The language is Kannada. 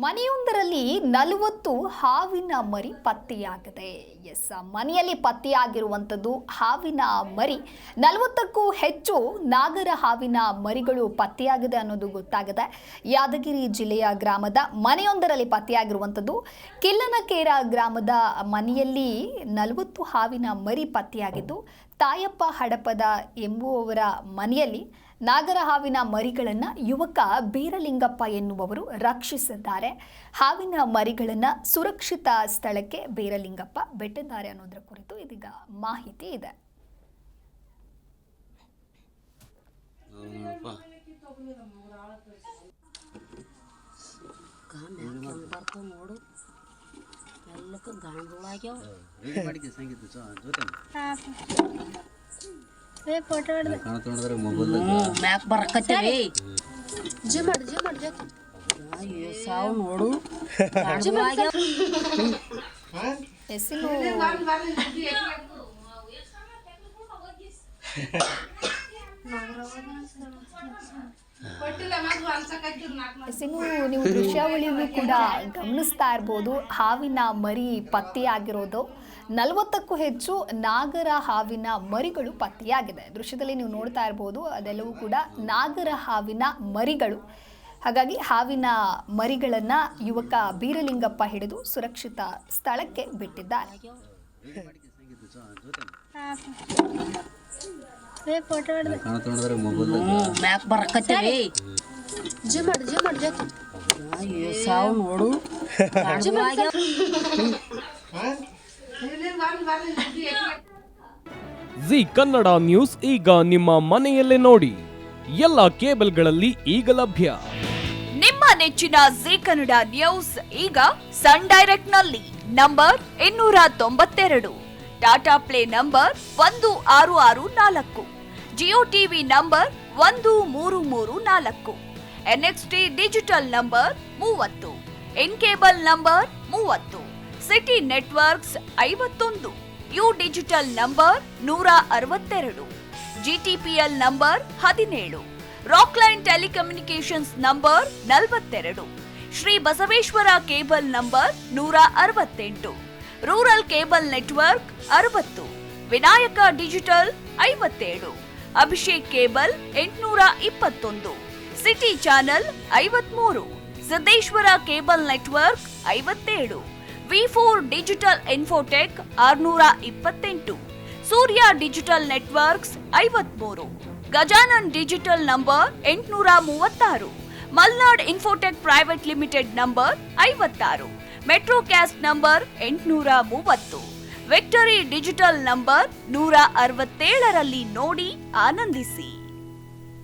ಮನೆಯೊಂದರಲ್ಲಿ 40 ಹಾವಿನ ಮರಿ ಪತ್ತೆಯಾಗಿದೆ. ಮನೆಯಲ್ಲಿ ಪತ್ತೆಯಾಗಿರುವಂಥದ್ದು ಹಾವಿನ ಮರಿ 40ಕ್ಕೂ ಹೆಚ್ಚು ನಾಗರ ಹಾವಿನ ಮರಿಗಳು ಪತ್ತೆಯಾಗಿದೆ ಅನ್ನೋದು ಗೊತ್ತಾಗಿದೆ. ಯಾದಗಿರಿ ಜಿಲ್ಲೆಯ ಗ್ರಾಮದ ಮನೆಯೊಂದರಲ್ಲಿ ಪತ್ತೆಯಾಗಿರುವಂಥದ್ದು. ಕಿಲ್ಲನಕೇರ ಗ್ರಾಮದ ಮನೆಯಲ್ಲಿ 40 ಹಾವಿನ ಮರಿ ಪತ್ತೆಯಾಗಿದ್ದು, ತಾಯಪ್ಪ ಹಡಪದ ಎಂಬುವವರ ಮನೆಯಲ್ಲಿ ನಾಗರ ಹಾವಿನ ಮರಿಗಳನ್ನು ಯುವಕ ಬೀರಲಿಂಗಪ್ಪ ಎನ್ನುವವರು ರಕ್ಷಿಸಿದ್ದಾರೆ. ಹಾವಿನ ಮರಿಗಳನ್ನು ಸುರಕ್ಷಿತ ಸ್ಥಳಕ್ಕೆ ಬೀರಲಿಂಗಪ್ಪ ಬಿಟ್ಟಿದ್ದಾರೆ ಅನ್ನೋದರ ಕುರಿತು ಇದೀಗ ಮಾಹಿತಿ ಇದೆ. ನೀವು ದೃಶ್ಯಾವಳಿಯಲ್ಲೂ ಕೂಡ ಗಮನಿಸ್ತಾ ಇರಬಹುದು. ಹಾವಿನ ಮರಿ ಪತ್ತೆಯಾಗಿರೋದು 40ಕ್ಕೂ ಹೆಚ್ಚು ನಾಗರ ಹಾವಿನ ಮರಿಗಳು ಪತ್ತೆಯಾಗಿದೆ. ದೃಶ್ಯದಲ್ಲಿ ನೀವು ನೋಡ್ತಾ ಇರಬಹುದು, ಅದೆಲ್ಲವೂ ಕೂಡ ನಾಗರ ಹಾವಿನ ಮರಿಗಳು. ಹಾಗಾಗಿ ಹಾವಿನ ಮರಿಗಳನ್ನ ಯುವಕ ಬೀರಲಿಂಗಪ್ಪ ಹಿಡಿದು ಸುರಕ್ಷಿತ ಸ್ಥಳಕ್ಕೆ ಬಿಟ್ಟಿದ್ದಾರೆ. ಜಿ ಕನ್ನಡ ನ್ಯೂಸ್ ಈಗ ನಿಮ್ಮ ಮನೆಯಲ್ಲೇ ನೋಡಿ. ಎಲ್ಲ ಕೇಬಲ್ಗಳಲ್ಲಿ ಈಗ ಲಭ್ಯ. ನಿಮ್ಮ ನೆಚ್ಚಿನ ಜಿ ಕನ್ನಡ ನ್ಯೂಸ್ ಈಗ ಸನ್ ಡೈರೆಕ್ಟ್ ನಲ್ಲಿ number 292, Tata Play number 1664, Jio TV number 1334, NXT Digital number 30, N Cable number 30, City Networks 51, U Digital number 162, GTPL number 17, Rockline Telecommunications number 42, Shri Basaveshwara Cable number 168, Rural Cable Network 60, Vinayaka Digital 57, Abhishek Cable 821, City Channel 53, Siddeshwara Cable Network 57, V4 Digital Infotech 628, Surya Digital Networks 53, Gajanan digital number 836, Malnad Infotech Private Limited number 56, Metrocast number 830, Victory Digital number 167ರಲ್ಲಿ ನೋಡಿ ಆನಂದಿಸಿ.